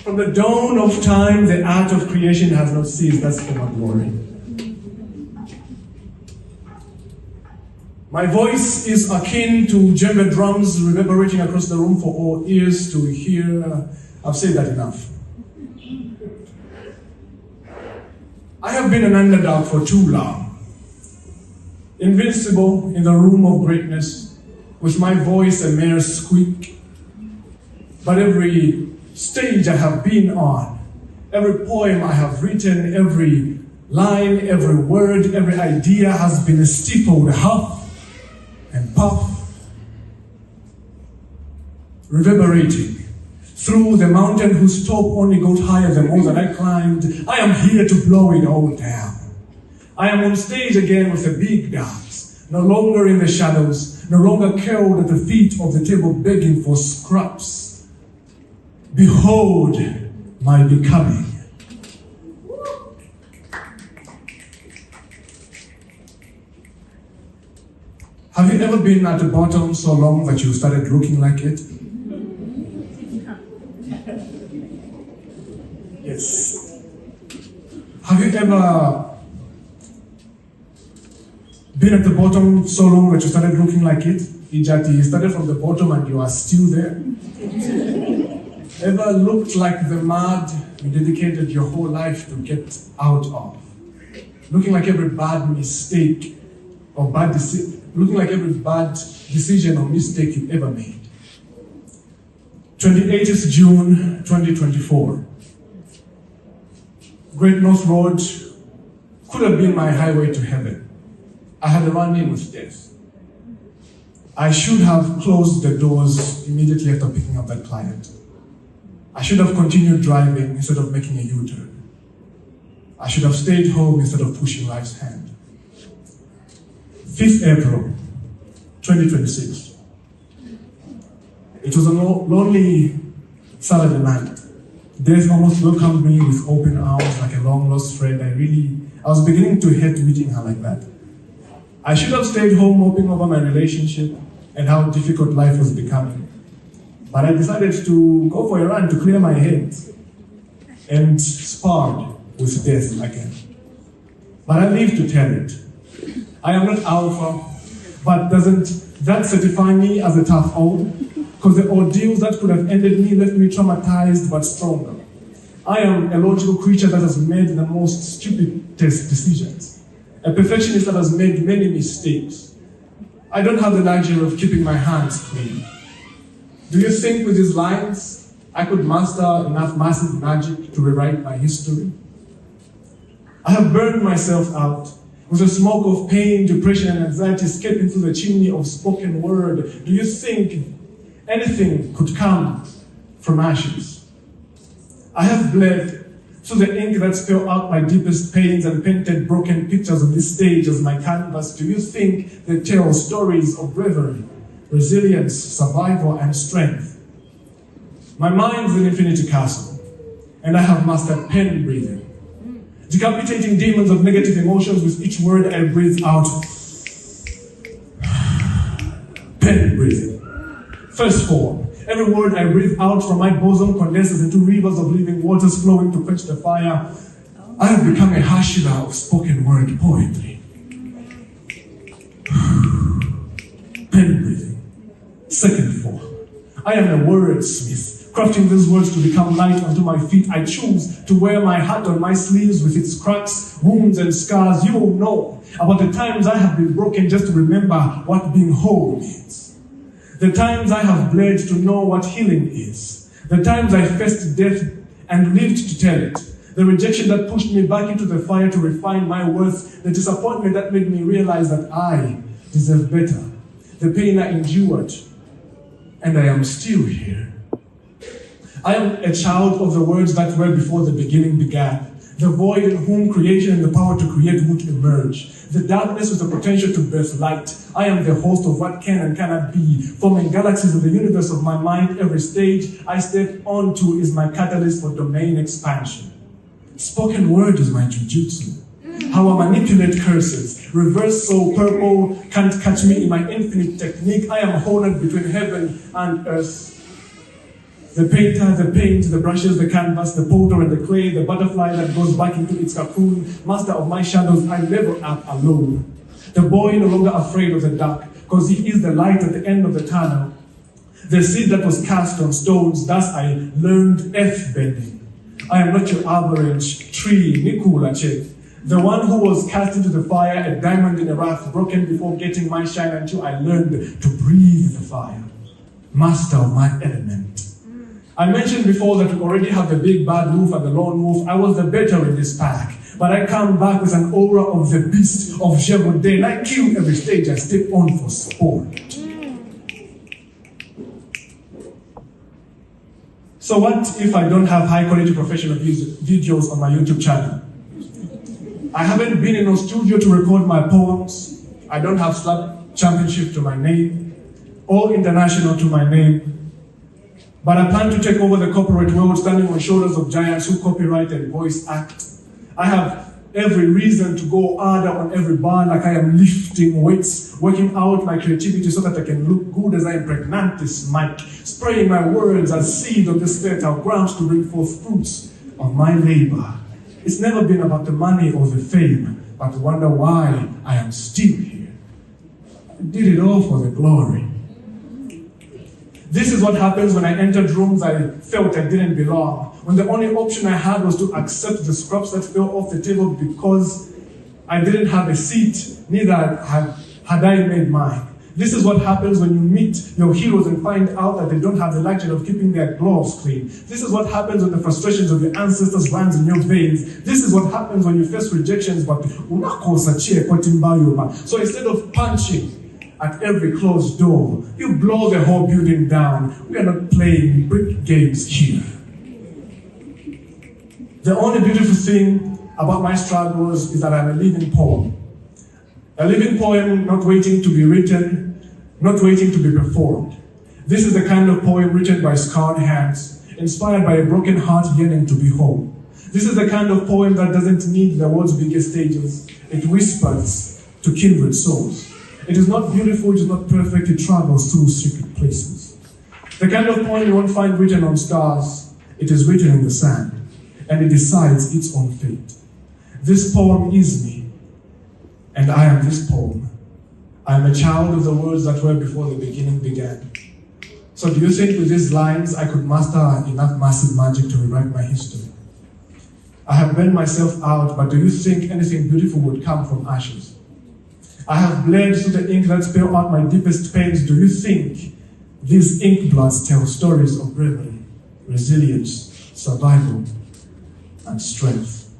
From the dawn of time, the art of creation has not ceased. That's for my glory. My voice is akin to djembe drums reverberating across the room for all ears to hear. I've said that enough. I have been an underdog for too long. Invincible in the room of greatness, with my voice a mere squeak. But every stage I have been on, every poem I have written, every line, every word, every idea has been a steepled huff and puff, reverberating through the mountain whose top only got higher the more that I climbed. I am here to blow it all down. I am on stage again with the big dogs, no longer in the shadows, no longer curled at the feet of the table begging for scraps. Behold my becoming. Have you ever been at the bottom so long that you started looking like it? Yes. Have you ever been at the bottom so long that you started looking like it? Ijati, you started from the bottom and you are still there? Ever looked like the mud you dedicated your whole life to get out of? Looking like every bad mistake or looking like every bad decision or mistake you ever made. 28th June 2024. Great North Road could have been my highway to heaven. I had a run-in with death. I should have closed the doors immediately after picking up that client. I should have continued driving instead of making a U-turn. I should have stayed home instead of pushing life's hand. 5th April, 2026. It was a lonely Saturday night. Death almost welcomed me with open arms like a long-lost friend. I was beginning to hate meeting her like that. I should have stayed home moping over my relationship and how difficult life was becoming. But I decided to go for a run to clear my head and sparred with death again. But I live to tell it. I am not alpha, but doesn't that certify me as a tough owl? Because the ordeals that could have ended me left me traumatized but stronger. I am a logical creature that has made the most stupidest decisions. A perfectionist that has made many mistakes. I don't have the luxury of keeping my hands clean. Do you think with these lines, I could master enough massive magic to rewrite my history? I have burned myself out with the smoke of pain, depression, and anxiety escaping through the chimney of spoken word. Do you think anything could come from ashes? I have bled through the ink that spilled out my deepest pains and painted broken pictures on this stage as my canvas. Do you think they tell stories of bravery, resilience, survival, and strength? My mind's an infinity castle, and I have mastered pen breathing, decapitating demons of negative emotions with each word I breathe out. Pen breathing. First form. Every word I breathe out from my bosom condenses into rivers of living waters flowing to quench the fire. I have become a hashira of spoken word poetry. Pen breathing. Second form. I am a wordsmith, crafting these words to become light onto my feet. I choose to wear my heart on my sleeves with its cracks, wounds, and scars. You will know about the times I have been broken just to remember what being whole means. The times I have bled to know what healing is. The times I faced death and lived to tell it. The rejection that pushed me back into the fire to refine my worth. The disappointment that made me realize that I deserve better. The pain I endured. And I am still here. I am a child of the words that were before the beginning began. The void in whom creation and the power to create would emerge. The darkness with the potential to birth light. I am the host of what can and cannot be. Forming galaxies in the universe of my mind, every stage I step onto is my catalyst for domain expansion. Spoken word is my jujutsu. How I manipulate curses. Reverse soul purple can't catch me in my infinite technique. I am honored between heaven and earth. The painter, the paint, the brushes, the canvas, the powder and the clay, the butterfly that goes back into its cocoon, master of my shadows, I level up alone. The boy no longer afraid of the dark, because he is the light at the end of the tunnel. The seed that was cast on stones, thus I learned earth bending. I am not your average tree, Nikula Che. The one who was cast into the fire, a diamond in a rough, broken before getting my shine until I learned to breathe the fire. Master of my element. I mentioned before that we already have the big bad wolf and the lone wolf. I was the better in this pack. But I come back with an aura of the beast of Jebudin. I kill every stage I step on for sport. So what if I don't have high quality professional videos on my YouTube channel? I haven't been in a studio to record my poems. I don't have slap championship to my name or international to my name. But I plan to take over the corporate world standing on shoulders of giants who copyright and voice act. I have every reason to go harder on every bar like I am lifting weights, working out my creativity so that I can look good as I impregnate this mic, spraying my words as seed on this fertile ground to bring forth fruits of my labor. It's never been about the money or the fame, but wonder why I am still here. I did it all for the glory. This is what happens when I entered rooms I felt I didn't belong, when the only option I had was to accept the scraps that fell off the table because I didn't have a seat, neither had I made mine. This is what happens when you meet your heroes and find out that they don't have the luxury of keeping their gloves clean. This is what happens when the frustrations of your ancestors runs in your veins. This is what happens when you face rejections, but so instead of punching at every closed door, you blow the whole building down. We are not playing brick games here. The only beautiful thing about my struggles is that I'm a living poem. A living poem not waiting to be written, not waiting to be performed. This is the kind of poem written by scarred hands, inspired by a broken heart yearning to be whole. This is the kind of poem that doesn't need the world's biggest stages. It whispers to kindred souls. It is not beautiful, it is not perfect, it travels through secret places. The kind of poem you won't find written on stars, it is written in the sand, and it decides its own fate. This poem is me, and I am this poem. I am a child of the words that were before the beginning began. So do you think with these lines I could master enough massive magic to rewrite my history? I have burned myself out, but do you think anything beautiful would come from ashes? I have bled through the ink that spell out my deepest pains. Do you think these ink blots tell stories of bravery, resilience, survival, and strength?